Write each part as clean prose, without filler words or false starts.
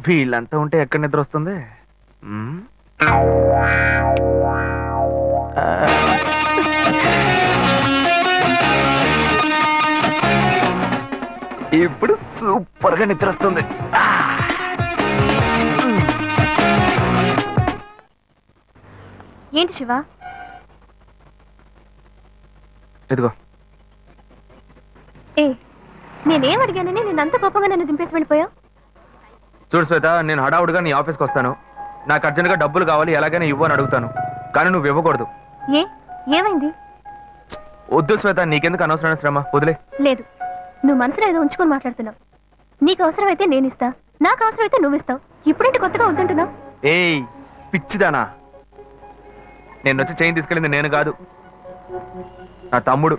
వీళ్ళంతా ఉంటే ఎక్కడ నిద్ర వస్తుంది? ఇప్పుడు సూపర్ గా నిద్ర వస్తుంది. ఏంటి శివ? ఎదుగో. ఏ, నేనేం అడిగానని నేనంత కోపంగా నన్ను దింపేసి వెళ్ళిపోయావు? చూడు శ్వేత, నేను హడావుడిగా నీ ఆఫీస్కి వస్తాను. నాకు అర్జెంట్గా డబ్బులు కావాలి, ఎలాగైనా ఇవ్వు అని అడుగుతాను. కానీ నువ్వు ఇవ్వకూడదు. ఏమైంది? వద్దు శ్వేత, నీకెందుకు అనవసరమైన శ్రమ, వదిలే. లేదు, నువ్వు మనసులో ఏదో ఉంచుకొని మాట్లాడుతున్నావు. నీకు అవసరమైతే నేను ఇస్తా, నాకు అవసరమైతే నువ్వు ఇస్తావు. ఇప్పుడేంటి కొత్తగా వద్దంటున్నావు? ఏయ్ పిచ్చిదానా, నేను వచ్చి చైన్ తీసుకెళ్ళింది నేను కాదు, నా తమ్ముడు.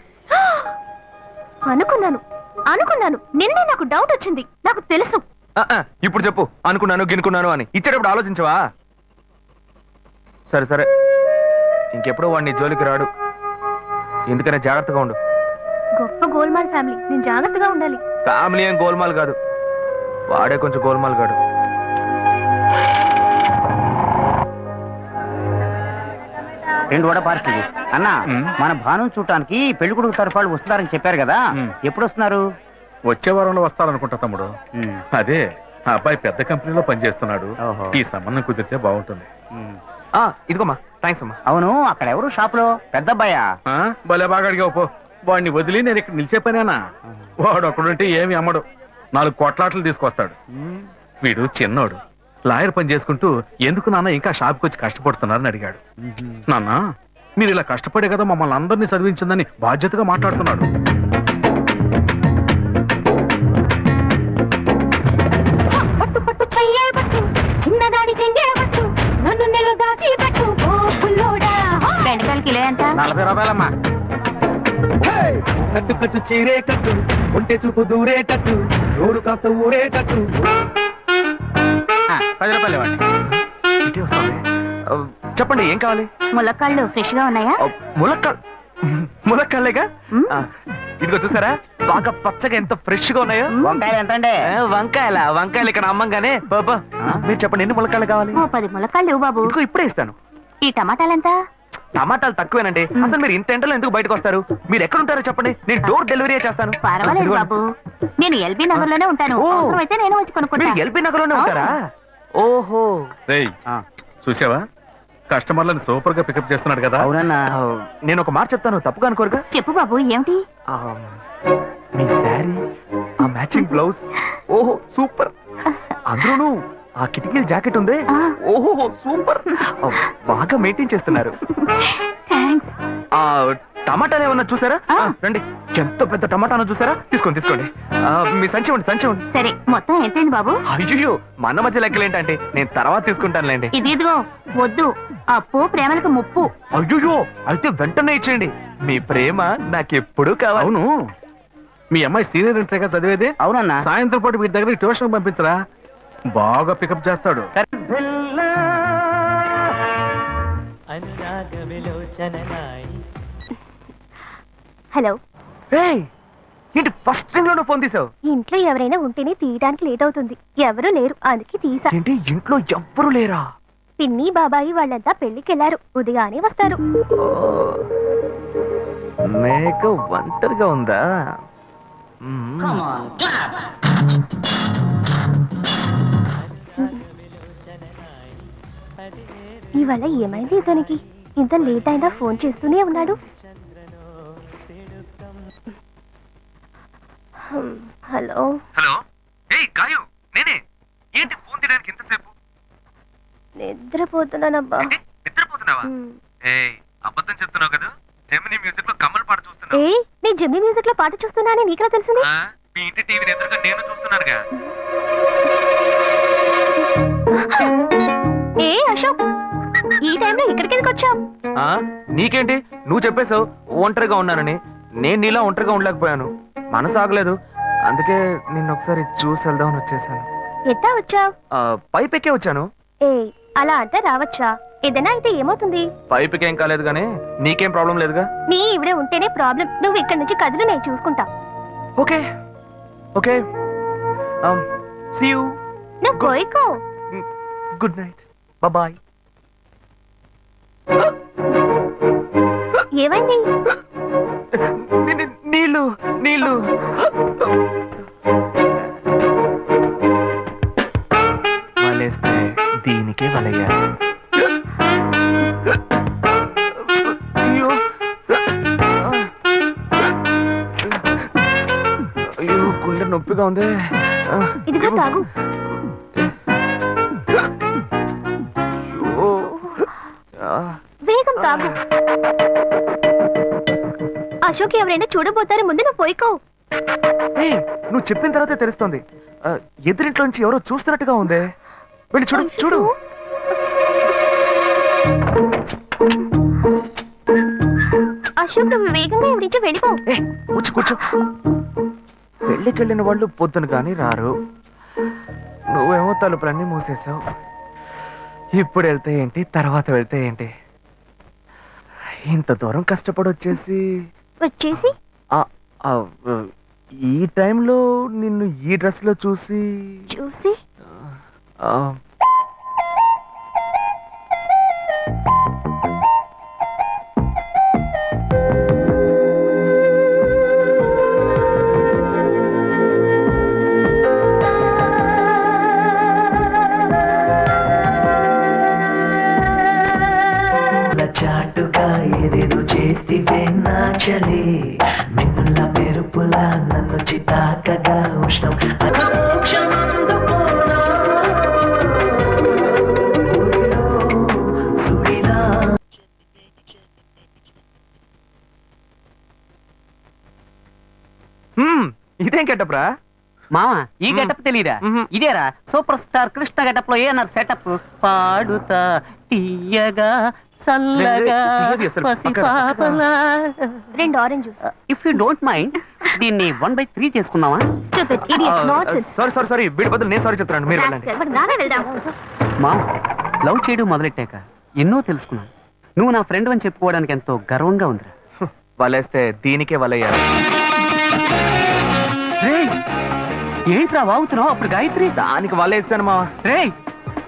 అనుకున్నాను నిన్నే. నాకు డౌట్ వచ్చింది, నాకు తెలుసు. ఇప్పుడు చెప్పు, అనుకున్నాను గినుకున్నాను అని. ఇచ్చేటప్పుడు ఆలోచించవా? సరే సరే, ఇంకెప్పుడు వాడిని జోలికి రాడు. ఎందుకనే జాగ్రత్తగా ఉండు. గొప్ప గోల్మాల్ ఫ్యామిలీ, నేను జాగ్రత్తగా ఉండాలి. ఫ్యామిలీ ఏం గోల్మాల్ కాదు, వాడే కొంచెం గోల్మాల్ కాడు. రెండు వడ పార్సల్ అన్నా. మన భాను చూడటానికి పెళ్లి కొడుకు తరఫు వాళ్ళు వస్తున్నారని చెప్పారు కదా, ఎప్పుడు వస్తున్నారు? వచ్చే వారంలో వస్తారనుకుంటా తమ్ముడు. అదే ఆ అబ్బాయి పెద్ద కంపెనీలో పనిచేస్తున్నాడు. ఈ సంబంధం కుదిరితే బాగుంటుంది. ఇదిగోమ్మా, థ్యాంక్స్ అమ్మా. అవును, అక్కడ ఎవరు షాప్ లో? పెద్ద అబ్బాయా? భలే బాగా అడిగావు పో. వాడిని వదిలి నేను ఇక్కడ నిలిచే పనేనా? వాడు అక్కడుంటే ఏమి అమ్మడు, 4 కొట్లాట్లు తీసుకొస్తాడు. వీడు చిన్నోడు, లాయర్ పని చేసుకుంటూ ఎందుకు నాన్న ఇంకా షాప్కి వచ్చి కష్టపడుతున్నారని అడిగాడు. నాన్న, మీరు ఇలా కష్టపడే కదా మమ్మల్ని అందరినీ చదివించిందని బాధ్యతగా మాట్లాడుతున్నాడు. కిలో ఎంత? 40 రూపాయలమ్మా. కట్టు కట్టు చీరే కట్టు, ఒంటె చూపు దూరే కట్టు, నోరు కాస్త ఊరే కట్టు. 10 రూపాయలు ఇవ్వండి. చెప్పండి, ఏం కావాలి? ములక్కాళ్ళు ఫ్రెష్ గా ఉన్నాయా? ములక్కాళ్ళేగా. ఇదిగో చూసారా, బాగా పచ్చగా ఎంత ఫ్రెష్ గా ఉన్నాయో. వంకాయలు ఎంత అండి? వంకాయలు ఇక్కడ అమ్మంగానే. బాబా, మీరు చెప్పండి, ఎన్ని ములక్కాళ్ళు కావాలి? 10 ములక్కాళ్ళు ఇవ్వు బాబు. ఇప్పుడే ఇస్తాను. ఈ టమాటాలు ఎంత? టమాటాలు తక్కువేనండి. అసలు మీరు ఇంత ఎండలో ఎందుకు బయటకు వస్తారు? మీరు ఎక్కడ ఉంటారో చెప్పండి, నేను డోర్ డెలివరీ చేస్తాను. పర్వాలేదు బాబు, నేను ఎల్బీ నగర్ లోనే ఉంటాను. అయితే నేను వచ్చి కొనుక్కుంటా. ఎల్బీ నగర్ లోనే ఉంటారా? ఓహో. చూసావా, కస్టమర్లను సూపర్ గా పికప్ చేస్తున్నాడు కదా. అవునన్నా. నేను ఒక మాట చెప్తాను, తప్పుగా అనుకోరుగా? చెప్పు బాబు, ఏమిటి? మీ శారీ, ఆ మ్యాచింగ్ బ్లౌజ్, ఓహో సూపర్. అందులోనూ ఆ కిటికీల జాకెట్ ఉంది, ఓహో సూపర్. బాగా మెయింటైన్ చేస్తున్నారు. టమాటాలు ఏమన్నా చూసారా? రండి, ఎంత పెద్ద టమాటాను చూసారా? తీసుకోండి. మీ సంచి ఉండి. సరే, మొత్తం ఎంతైంది బాబు? అయ్యో, మన మధ్య లెక్కలేంటంటే, నేను తర్వాత తీసుకుంటానులేండి. ఇదిగో వద్దు, అప్పు ప్రేమలకు ముప్పు. అయ్యో, అయితే వెంటనే ఇచ్చేయండి. మీ ప్రేమ నాకెప్పుడు కావాలి. అవును, మీ అమ్మాయి సీనియర్ ఇంటర్గా చదివేది? అవునన్నా. సాయంత్రం పాటు వీటి దగ్గర ట్యూషన్ పంపించరా, బాగా పికప్ చేస్తాడు. హలో. ఏంటి ఫస్ట్ రింగ్ లోనే ఫోన్ తీసావు? ఇంట్లో ఎవరైనా ఉంటేనే తీయడానికి లేట్ అవుతుంది. ఎవరూ లేరు, అందుకే తీసా. ఏంటి ఇంట్లో ఎవ్వరు లేరా? పిన్ని బాబాయి వాళ్ళంతా పెళ్లికెళ్లారు, ఉదయానే వస్తారు. మేక ఒంటరిగా ఉందా? ఇవాళ ఏమైంది ఇతనికి? ఇంత లేట్ అయినా ఫోన్ చేస్తూనే ఉన్నాడు. హలో. గాయు, నేనే. ఏంటి ఫోన్ తీయడానికి ఎంతసేపు? నిద్రపోతున్నానబ్బా. నిద్రపోతున్నావా? అబద్ధం చెప్తున్నావు కదా. జెమినీ మ్యూజిక్ లో కమల్ పాట చూస్తున్నా. నేను జెమినీ మ్యూజిక్ లో పాట చూస్తున్నా అని నీకెలా తెలిసింది? మీ ఇంటి టీవీని ఎదురుగా నేను చూస్తున్నానుగా. అశోక్, ఈ టైంలో ఇక్కడికి ఎందుకు వచ్చావు? నీకేంటి, నువ్వు చెప్పేశావు ఒంటరిగా ఉన్నానని. నేను నీలా ఒంటరిగా ఉండలేకపోయాను, మనసు ఆగలేదు. అందుకే నిన్న ఒకసారి చూసి వెళ్దామని వచ్చేసాను. ఎట్టా వచ్చావు? పైపెక్కే వచ్చాను. అలా అంటే రావచ్చా? ఏదైనా అయితే ఏమవుతుంది? పైపుకేం కాలేదు గానీ నీకేం ప్రాబ్లం లేదుగా? నీ ఇవిడే ఉంటేనే ప్రాబ్లం. నువ్వు ఇక్కడ నుంచి కదులు, నేను చూసుకుంటా. Okay okay, see you. నువ్వు కోయికో. Good night, bye. ఏమైంది? నీళ్ళు నీళ్ళు. వలేస్తే దీనికే వలయ్యారు. అయ్యో అయ్యో, గుండె నొప్పిగా ఉంది. ఇదిగో తాగు. అయ్యో. వేగం తాగు. అశోక్ ఎవరైనా చూడబోతారు, ముందు నువ్వు పోయికో. ఏయ్, నువ్వు చెప్పిన తర్వాతే తెలుస్తోంది. ఎదురింట్లోంచి ఎవరో చూస్తున్నట్టుగా ఉంది. వెళ్ళి చూడు చూడు. అశోక్ నువ్వు వేగంగా ఎవరించి వెళ్ళిపో. కూర్చో కూర్చో. పెళ్ళికెళ్ళిన వాళ్ళు పొద్దున కానీ రారు. నువ్వేమో తలుపులన్నీ మూసేసావు. ఇప్పుడు వెళ్తే ఏంటి, తర్వాత వెళ్తే ఏంటి? ఇంత దూరం కష్టపడి వచ్చేసి ఆ, ఆ, ఈ టైంలో నిన్ను ఈ డ్రెస్ లో చూసి ఆ, చాటుగా ఏదేదో చేస్తివే నా చలి, మిన్నుల మెరుపులా నన్ను చితాకగా ఉష్ణం ఇదేం కెట్టప్రా? మామ ఈ గెటప్ తెలీదా? ఇదేరా సూపర్ స్టార్ కృష్ణ గెటప్ లో ఏమన్నారు సెటప్? పాడుతా తీయగా చల్లగా పసిపాపలా. 2 orange juice. If you don't mind దీన్ని 1/3 చేసుకుందామా? Stupid idiot, nonsense. సారీ వీడి బదులు నేను సారీ చెప్తాను. మీరు వెళ్ళండి. మరి నానే వెళ్దాం. మామ లవ్ చేయడం మొదలెట్టాక ఎన్నో తెలుసుకున్నాను. నువ్వు నా ఫ్రెండ్ అని చెప్పుకోవడానికి ఎంతో గర్వంగా ఉందిరా. వలేస్తే దీనికే వలయ్యారు. రేయ్, ఏంట్రా వాగుతున్నావు? అప్పుడు గాయత్రి దానికి వలేసాను మా. రేయ్,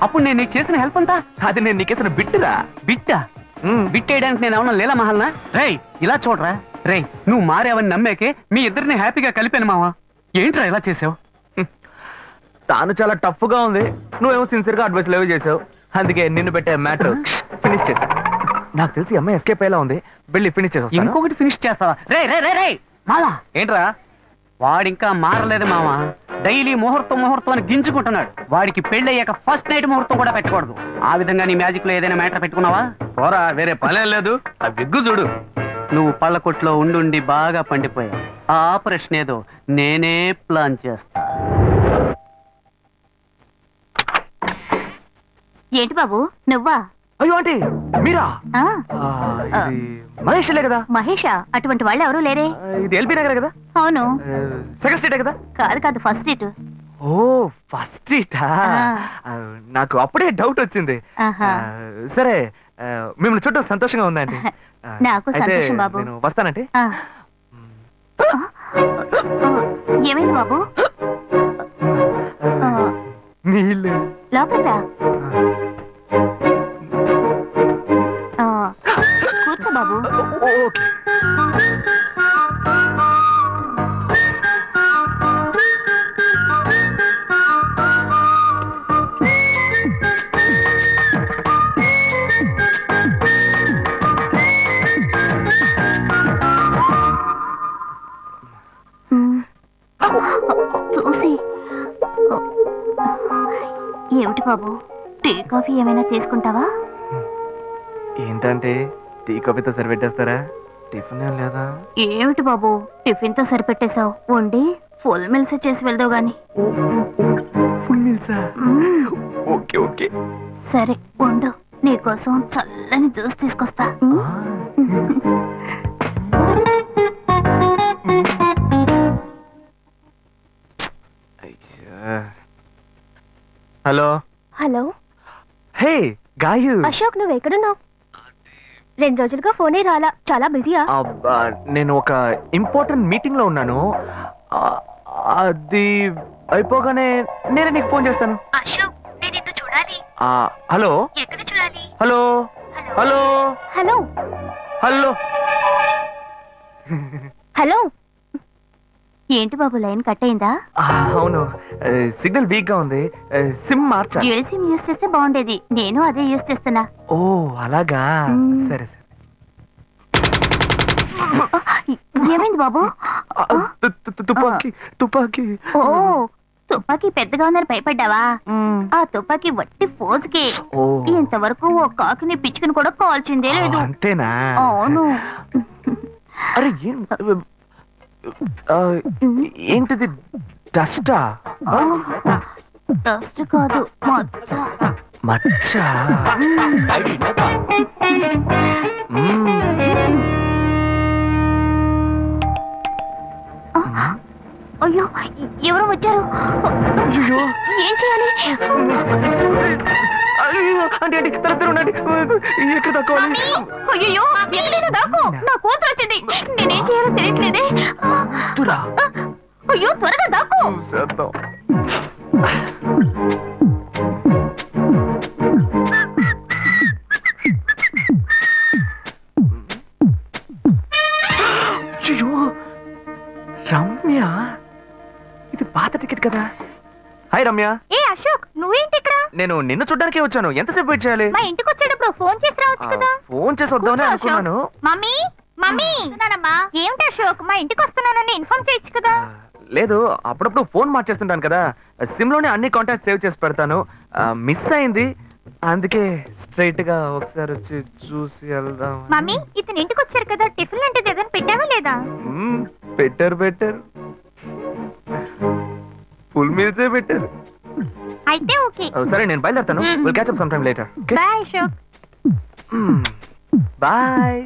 అప్పుడు నేను నీకు చేసిన హెల్ప్ అంతా అది నేను నీకేసిన బిట్టురా. బిట్టా? బిట్టేయడానికి నేను ఏమన్నా లీలా మహల్నా? రేయ్ ఇలా చూడరా. రేయ్, నువ్వు మారేవని నమ్మేకే మీ ఇద్దరిని హ్యాపీగా కలిపాను మావా. ఏంట్రా ఇలా చేసావు? తాను చాలా టఫ్ గా ఉంది, నువ్వేమో సిన్సియర్ గా అడ్వైస్ లేవు చేసావు. అందుకే నిన్ను పెట్టే మ్యాటర్ ఫినిష్ చేశా. నాకు తెలిసి అమ్మాయి ఎస్కేప్ అయ్యేలా ఉంది. వెళ్ళి ఫినిష్ చేసా. ఇంకొకటి ఫినిష్ చేస్తావా? రే రే రే రే మావా, ఏంట్రా? వాడింకా మారలేదు మావా. డైలీ ముహూర్తం అని గింజుకుంటున్నాడు. వాడికి పెళ్ళయ్యాక ఫస్ట్ నైట్ ముహూర్తం కూడా పెట్టకూడదు. ఆ విధంగా నీ మ్యాజిక్ లో ఏదైనా మ్యాటర్ పెట్టుకున్నావా? పోరా, వేరే పనే లేదు. ఆ విగ్గు చూడు. నువ్వు పళ్ళ కొట్లో ఉండి బాగా పండిపోయావు. ఆ ఆపరేషన్ ఏదో నేనే ప్లాన్ చేస్తా. ఏంటి బాబు నువ్వా? అయ్యో ఆంటీ మీరా? ఆ, ఇది మహేష్లే కదా? మహేషా? అటువంటి వాళ్ళు ఎవరు లేరే. ఇది ఎల్బీ నగర్ కదా? అవును. సెకండ్ స్ట్రీట్ కదా? కాదు ఫస్ట్ స్ట్రీట్. ఓ ఫస్ట్ స్ట్రీటా? నాకు అప్పుడే డౌట్ వచ్చింది. సరే, మిమ్మల్ని చుట్టూ సంతోషంగా ఉందండి. నాకు సంతోషం బాబు. నేను వస్తానంటే. ఏమైంది బాబు? నీళ్ళు లోపల రా. కూర్చో బాబు. ఓకే. చూసి ఏమిటి బాబు, టీ కాఫీ ఏమైనా తీసుకుంటావా? ఏంటంటే టీ కాఫీతో సరిపెట్టేస్తారా? టిఫిన్ ఏం లేదా? ఏమిటి బాబు టిఫిన్ తో సరిపెట్టేశావు? వండి ఫుల్ మిల్స్ చేసి వెళ్దావు గాని. ఫుల్ మీల్సా? Okay okay. సరే వండు, నీకోసం చల్లని జ్యూస్ తీసుకొస్తా. Hello hello. Hey Gayu. Ashok నువ్వు ఎక్కడున్నావు? 2 రోజులుగా ఫోనే రాలా, చాలా బిజీయా? నేను ఒక ఇంపార్టెంట్ మీటింగ్ లో ఉన్నాను. అది అయిపోగానే నేనే నీకు ఫోన్ చేస్తాను. అశోక్, నేను నిన్ను చూడాలి. హలో ఎక్కడ చూడాలి? Hello hello hello hello hello. ఏంటి బాబు, లైన్ కట్ అయిందా? అవును, సిగ్నల్ వీక్ గా ఉంది. సిమ్ మార్చా. డ్యూయల్ సిమ్ యూస్ చేస్తే బాగుండేది. నేను అదే యూస్ చేస్తున్నా. ఓ అలాగా. మ్మ్. సరే సరే. ఏమైంది బాబు? తుపాకీ తుపాకీ. ఓ, తుపాకీ పెద్దగా ఉందని భయపడ్డావా? మ్మ్. ఆ తుపాకీ వట్టి ఫోజుకే. ఓ ఇంతవరకు ఓ కాకిని పిచ్చుకుని కూడా కాల్చిందే లేదు. అంతేనా? అవును. అరే ఏంటిది? డస్టా? డస్ట్ కాదు, మచ్చ. మచ్చ. మ్మ్. అయ్యో, ఎవరో వచ్చారు. అయ్యో ఏం చేయాలి? అయ్యో, అంటే ఉండండి. ఎక్కడ తక్కువాలి? అయ్యో, ఎక్కడైనా దాక్కో. నా కూతురు వచ్చింది. నేనేం చేయాలో తెలియట్లేదే. తురా అయ్యో, త్వరగా దాక్కో. చేద్దాం. అయ్యో, రమ్య, ఇది పాత టికెట్ కదా. హాయ్ రమ్య. ఏ అశోక్, నువ్వేంటి ఇక్కడ? నేను నిన్ను చూడ్డానికే వచ్చాను. ఎంతసేపు వెయిట్ చేయాలి? మా ఇంటికి వచ్చేటప్పుడు ఫోన్ చేసి రావచ్చు కదా. ఫోన్ చేసి వద్దామని కూర్చో, అనుకున్నాను. మమ్మీ మమ్మీ, ఏమిటి అశోక్, మా ఇంటికి వస్తున్నానని ఇన్ఫార్మ్ చేయొచ్చు కదా. లేదు, అప్పుడప్పుడు ఫోన్ మార్చేస్తుంటాను కదా. సిమ్ లోనే అన్ని కాంటాక్ట్ సేవ్ చేసి పెడతాను. మిస్ అయింది, అందుకే స్ట్రైట్ గా ఒకసారి వచ్చి చూసి వెళ్దాం. మమ్మీ, ఇతను ఇంటికి వచ్చారు కదా, టిఫిన్ లాంటిది ఏదైనా పెట్టావా లేదా? బెటర్ ఫుల్ మీల్సే బెటర్. అయితే ఓకే. సరే, నేను బయలుదేరుతాను. Will catch up some time later. Bye Ashok. Bye.